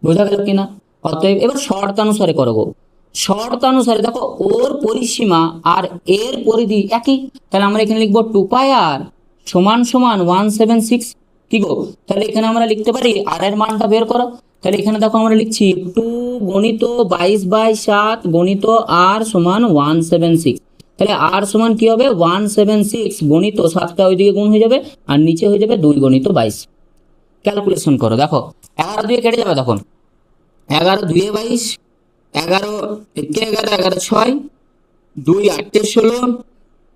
বোঝা গেল কিনা। অতএব এবার শর্তানুসারে করো গো, শর্তানুসারে দেখো ওর পরিসীমা আর এর পরিধি একই, তাহলে আমরা এখানে লিখবো 2 পাই আর সমান সমান 176। কি গো, তাহলে এখানে আমরা লিখতে পারি আর এর মানটা বের করো। তাহলে এখানে দেখো আমরা লিখছি 2 গণিত 22/7 গণিত আর সমান 176। তাহলে আর সমান কি হবে 176 গণিত 7টা ওইদিকে গুণ হয়ে যাবে আর নিচে হয়ে যাবে 2 গণিত 22। ক্যালকুলেশন করো, দেখো 11 দিয়ে কেটে যাবে, তখন 11 2 22, 11 1 11, 11 6, 2 8 16,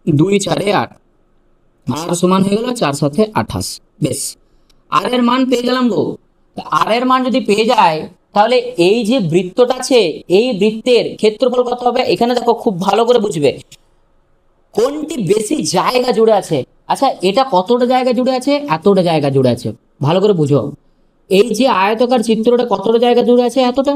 2 4 8, আর সমান হয়ে গেল 4 7 28। বেশ, আর এর মান পেয়ে গেলাম গো। আর এর মান যদি পেয়ে যায় তাহলে এই যে বৃত্তটা আছে এই বৃত্তের ক্ষেত্রফল কত হবে, এখানে দেখো খুব ভালো করে বুঝবে কোনটি বেশি জায়গা জুড়ে আছে। আচ্ছা এটা কতটা জায়গা জুড়ে আছে, এতটা জায়গা জুড়ে আছে, ভালো করে বুঝো। এই যে আয়তকার চিত্রটা কতটা জায়গা জুড়ে আছে, এতটা।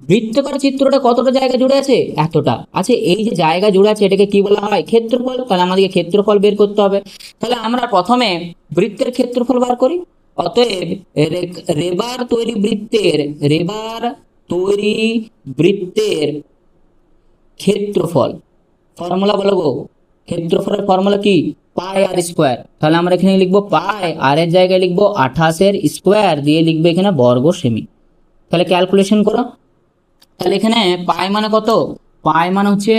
বৃত্তাকার চিত্রটা কতটা জায়গা জুড়ে আছে, এতটা। আচ্ছা এই যে জায়গা জুড়ে আছে এটাকে কি বলা হয়, ক্ষেত্রফল। তাহলে আমাদেরকে ক্ষেত্রফল বের করতে হবে। তাহলে আমরা প্রথমে বৃত্তের ক্ষেত্রফল বার করি। অতএব রেবার তৈরি বৃত্তের ক্ষেত্রফল, ফর্মুলা বলো গো, ক্ষেত্রফলের ফর্মুলা কি, পাই আর স্কোয়ার। তাহলে আমরা এখানে লিখবো পাই, আর এর জায়গায় লিখবো 28 স্কোয়ার দিয়ে লিখবো এখানে বর্গ সেমি। তাহলে ক্যালকুলেশন করো, তাহলে এখানে পাই মানে কত, পাই মানে হচ্ছে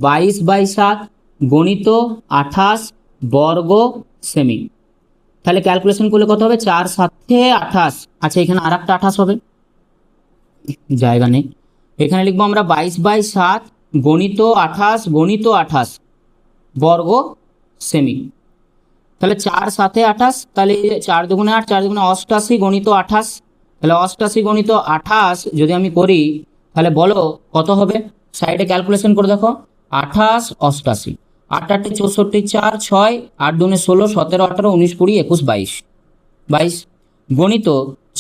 22/7 গণিত 28 বর্গ সেমি। তাহলে ক্যালকুলেশন করলে কত হবে, 4 7 28। আচ্ছা এখানে আর একটা 28 হবে, জায়গা নেই, এখানে লিখবো আমরা 22/7 গণিত 28 বর্গ সেমি। তাহলে 4 7 28, তাহলে 4 দুগুণে 8, 4 দুগুণে 88 গণিত 28। তাহলে 88 গণিত 28 যদি আমি করি তাহলে বলো কত হবে, সাইডে ক্যালকুলেশন করে দেখো, 28 88, 8 8 64 4 6 8 2 16 17 18 19 20 21 22 22 গণিত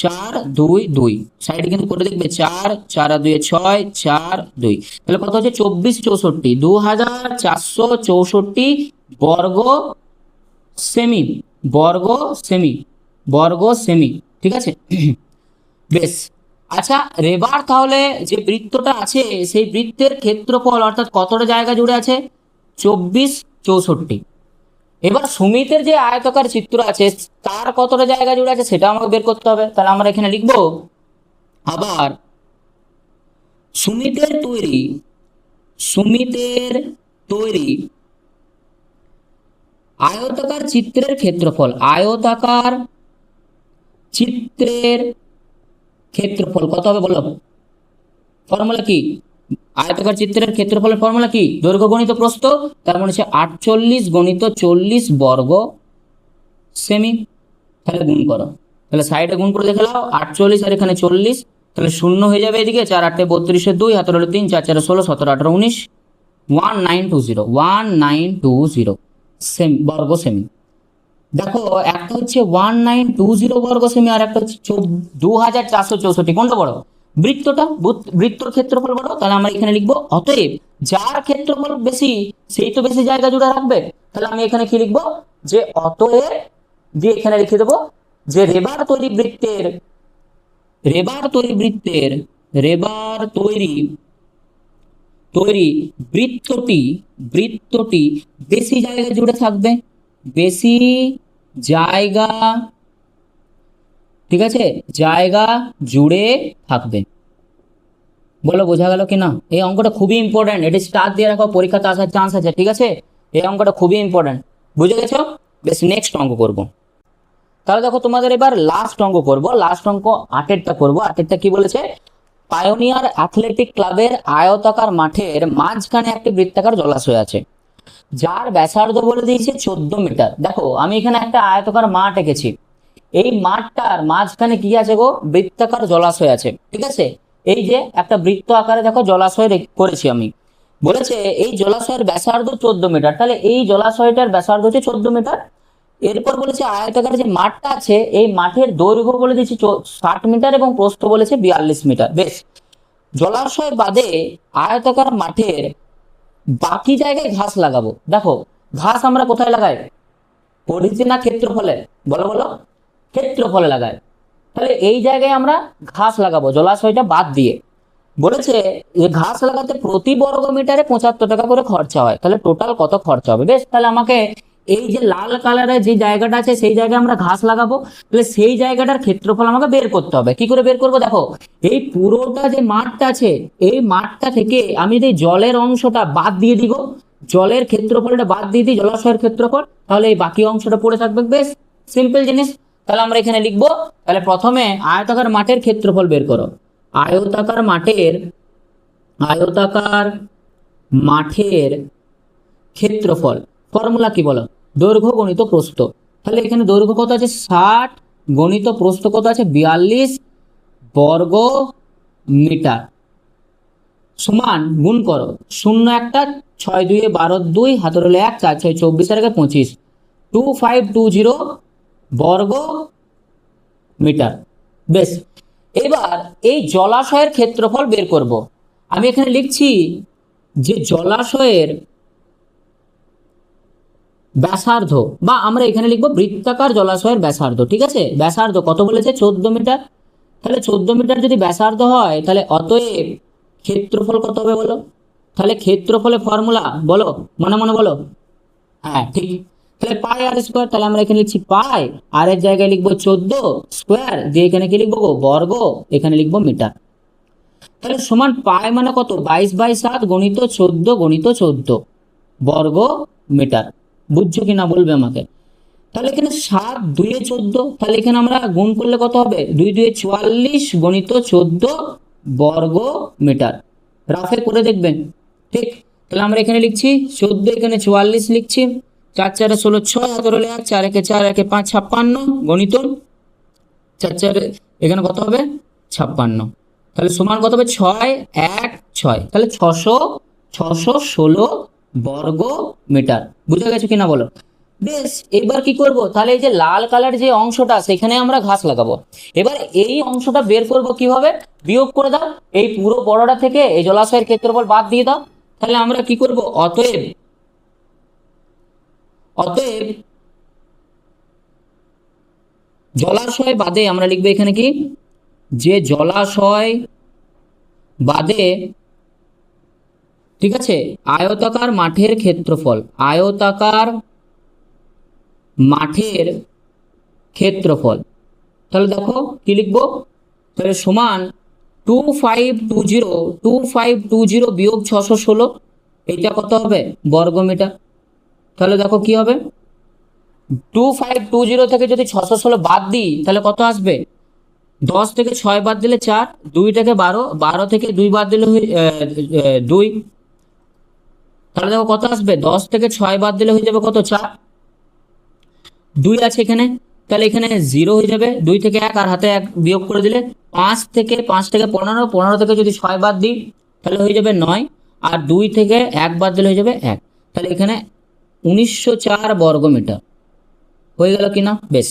4 2 2 সাইডে কিন্তু করে দেখবে 4 4 আর 2 6 4 2 তাহলে কত হচ্ছে 24 64 2464 বর্গ সেমি বর্গ সেমি বর্গ সেমি ঠিক আছে বেশ। আচ্ছা এবার তাহলে যে বৃত্তটা আছে সেই বৃত্তের ক্ষেত্রফল অর্থাৎ কতটা জায়গা জুড়ে আছে 24 64। এবার সুমিতের যে আয়তাকার চিত্র আছে তার কতটা জায়গা জুড়ে আছে সেটা আমাকে বের করতে হবে। তাহলে আমরা এখানে লিখবো আবার সুমিতের তৈরি আয়তাকার চিত্রের ক্ষেত্রফল আয়তাকার চিত্রের ক্ষেত্রফল কত হবে বলো? ফর্মুলা কি? আয়তাকার চিত্রের ক্ষেত্রফলের ফর্মুলা কি? দৈর্ঘ্য গণিত প্রস্থ, তার মানে হচ্ছে 48 গণিত 40 বর্গ সেমি। তাহলে গুণ করো, তাহলে সাইডে গুণ করে দেখে নাও 48 আর এখানে 40, তাহলে শূন্য হয়ে যাবে এদিকে, 4 8 32 2 হাতের হলো 3 4 4 16 17 18 19 1920 সেমি বর্গ সেমি। দেখো একটা হচ্ছে 1920 বর্গ সেমি আর একটা হচ্ছে 2464। কোনটা বড়? বৃত্তর ক্ষেত্রফল বড়, তাহলে আমরা এখানে লিখবো অতএব যার ক্ষেত্রফল বেশি সেই তো বেশি জায়গা জুড়ে রাখবে। তাহলে আমি এখানে কি লিখবো যে অতএব দিয়ে এখানে লিখে দেবো যে রেবার তৈরি বৃত্তটি বেশি জায়গা জুড়ে থাকবে, বেশি জায়গা, ঠিক আছে, জায়গা জুড়ে থাকবে। বলো বোঝা গেল কি না? এই অঙ্কটা খুবই ইম্পর্টেন্ট, এটি স্টার দিয়ে রাখো, পরীক্ষাতে আসার চান্স আছে, ঠিক আছে? এই অঙ্কটা খুবই ইম্পর্টেন্ট, বুঝে গেছো? বেশ, নেক্সট অঙ্ক করবো। তাহলে দেখো তোমাদের এবার লাস্ট অঙ্ক করবো, লাস্ট অঙ্ক 8এরটা করবো। 8এরটা কি বলেছে? পায়োনিয়ার অ্যাথলেটিক ক্লাবের আয়তাকার মাঠের মাঝখানে একটি বৃত্তাকার জলাশয় আছে যার ব্যাসার্ধ বলে দিয়েছে 14 মিটার। দেখো আমি এখানে একটা আয়তাকার মাঠ এঁকেছি, এই মাঠটার মাঝখানে কি আছে গো? বৃত্তাকার জলাশয় আছে, ঠিক আছে? এই যে একটা বৃত্ত আকারে দেখো জলাশয় করেছি আমি। বলেছে এই জলাশয়ের ব্যাসার্ধ 14 মিটার, তাহলে এই জলাশয়টার ব্যাসার্ধ হচ্ছে 14 মিটার। এরপর বলেছে আয়তাকার যে মাঠটা আছে এই মাঠের দৈর্ঘ্য বলে দিয়েছি 60 মিটার এবং প্রস্থ বলেছে 42 মিটার। বেশ, জলাশয় বাদে আয়তাকার মাঠের বাকি জায়গায় ঘাস লাগাবো। দেখো ঘাস আমরা কোথায় লাগাই? পরিধি না ক্ষেত্রফলে? বলো বলো, ক্ষেত্রফলে লাগাই। তাহলে এই জায়গায় আমরা ঘাস লাগাবো জলাশয়টা বাদ দিয়ে। বলেছে যে ঘাস লাগাতে প্রতি বর্গ মিটারে 75 টাকা করে খরচা হয়, তাহলে টোটাল কত খরচা হবে? বেশ, তাহলে আমাকে এই যে লাল কালারের যে জায়গাটা আছে সেই জায়গায় আমরা ঘাস লাগাবো, তাহলে সেই জায়গাটার ক্ষেত্রফল আমাকে বের করতে হবে। কি করে বের করবো? দেখো এই পুরোটা যে মাঠটা আছে এই মাঠটা থেকে আমি যদি জলের অংশটা বাদ দিয়ে দিব, জলের ক্ষেত্রফলটা বাদ দিয়ে দিই জলাশয়ের ক্ষেত্রফল, তাহলে এই বাকি অংশটা পড়ে থাকবে। বেশ সিম্পল জিনিস। তাহলে আমরা এখানে লিখবো, তাহলে প্রথমে আয়তাকার মাঠের ক্ষেত্রফল বের করো। আয়তাকার মাঠের ক্ষেত্রফল ফর্মুলা কি বলো? দৈর্ঘ্য গণিত প্রস্থ। তাহলে এখানে দৈর্ঘ্য কত আছে? 60 গণিত প্রস্থ কত আছে? 42 বর্গ মিটার সমান গুণ করো 0 একটা 6 2 12 2 হাতের হলো 1 4 6 24 আর 25 2520 বর্গ মিটার। বেশ, এবার এই জলাশয়ের ক্ষেত্রফল বের করব। আমি এখানে লিখছি যে জলাশয়ের ব্যাসার্ধ, বা আমরা এখানে লিখবো বৃত্তাকার জলাশয়ের ব্যাসার্ধ, ঠিক আছে? ব্যাসার্ধ কত বলেছে? 14 মিটার। তাহলে 14 মিটার যদি ব্যাসার্ধ হয় তাহলে অতএব ক্ষেত্রফল কত হবে বলো? তাহলে ক্ষেত্রফলের ফর্মুলা বলো, মনে মনে বলো। হ্যাঁ ঠিক, তাহলে পাই আর স্কোয়ার। তাহলে আমরা এখানে লিখছি পাই, আর এর জায়গায় লিখবো 14 স্কোয়ার, দিয়ে এখানে কি লিখবো গো? বর্গ, এখানে লিখবো মিটার। তাহলে সমান পাই মানে কত? 22/7 গণিত 14 গণিত 14 বর্গ মিটার। বুঝছো কি না বলবে আমাকে। তাহলে এখানে 7 2 14, তাহলে এখানে আমরা গুণ করলে কত হবে? 2 2 44 গণিত 14 বর্গ মিটার। রাফে করে দেখবেন, ঠিক? তাহলে আমরা এখানে লিখছি 14, এখানে 44 লিখছি, 4 4 16 6 হাতের হলে 1 4 1 4 1 5 56 গণিত 4 4 এখানে কত হবে? 56। তাহলে সমান কত হবে? 6 1 6, তাহলে 616 বর্গ মিটার। বুঝে গেছে কিনা বলো? বেশ, এবার কি করব, তাহলে এই যে লাল কালার যে অংশটা সেখানে আমরা ঘাস লাগাবো। এবার এই অংশটা বের করব কিভাবে, বিয়োগ করে দাও এই পুরো বড়টা থেকে এই জলাশয়ের ক্ষেত্রফল বাদ দিয়ে দাও। তাহলে আমরা কি করব, অতএব অতএব জলাশয় বাদে আমরা লিখবো এখানে কি, যে জলাশয় বাদে, ঠিক আছে, আয়তাকার মাঠের ক্ষেত্রফল, আয়তাকার মাঠের ক্ষেত্রফল। তাহলে দেখো কি লিখবো, তাহলে সমান 2520 বিয়োগ 616, এটা কত হবে, বর্গমিটার। তাহলে দেখো কি হবে, 2520 থেকে যদি 616 বাদ দিই তাহলে কত আসবে, 10 থেকে 6 বাদ দিলে 4, 2 থেকে 12, 12 থেকে 2 বাদ দিলে 2। তাহলে দেখো কত আসবে, 10 থেকে 6 বাদ দিলে হয়ে যাবে কত, 4। 2 আছে এখানে, তাহলে এখানে 0 হয়ে যাবে, 2 থেকে 1 আর হাতে 1 বিয়োগ করে দিলে 5 থেকে 15, 15 থেকে যদি 6 বাদ দিই তাহলে হয়ে যাবে 9, আর 2 থেকে 1 বাদ দিলে হয়ে যাবে 1। তাহলে এখানে 1904 বর্গমিটার হয়ে গেল কিনা? বেশ,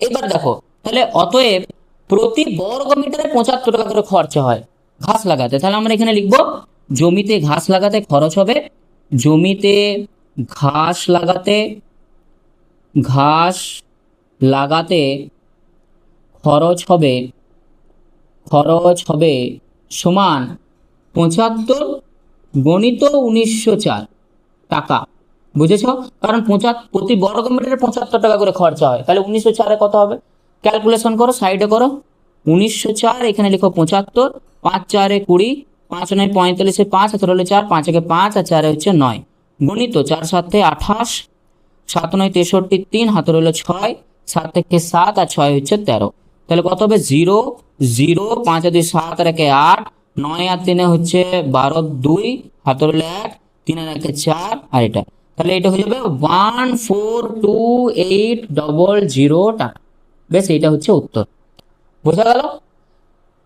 এবার দেখো তাহলে অতএব প্রতি বর্গ মিটারে 75 টাকা করে খরচা হয় ঘাস লাগাতে। তাহলে আমরা এখানে লিখবো জমিতে ঘাস লাগাতে খরচ হবে, জমিতে ঘাস লাগাতে খরচ হবে সমান 75 গণিত 1904 টাকা। বুঝেছ? কারণ প্রতি বর্গ মিটারে 75 টাকা করে খরচা হয়, তাহলে 1904 কত হবে, ক্যালকুলেশন করো, সাইডে করো। 1904 এখানে লিখো 75, 5 4 20, 5 9 45, 5 হাতে রইল 4, 5 একে 5 আর 4 হচ্ছে 9, গণিত 4 7 28, 7 9 63, 3 হাতে রইল 6, 7 থেকে 7 আর 6 হচ্ছে 13। তাহলে কত হবে, 0 0, 5 আর 2 7 আর 1 8, 9 আর 3 হচ্ছে 12, 2 হাতে রইল 1, 3 আর 1 4 আর এটা, তাহলে এটা হয়ে যাবে 142800 টাকা। বেশ, এইটা হচ্ছে উত্তর। বোঝা গেল?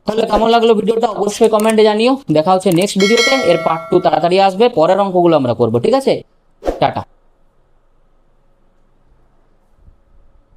তাহলে কেমন লাগলো ভিডিওটা অবশ্যই কমেন্টে জানিও। দেখা হচ্ছে নেক্সট ভিডিওতে, এর পার্ট 2 তাড়াতাড়ি আসবে, পরের অঙ্কগুলো আমরা করবো, ঠিক আছে? টাটা।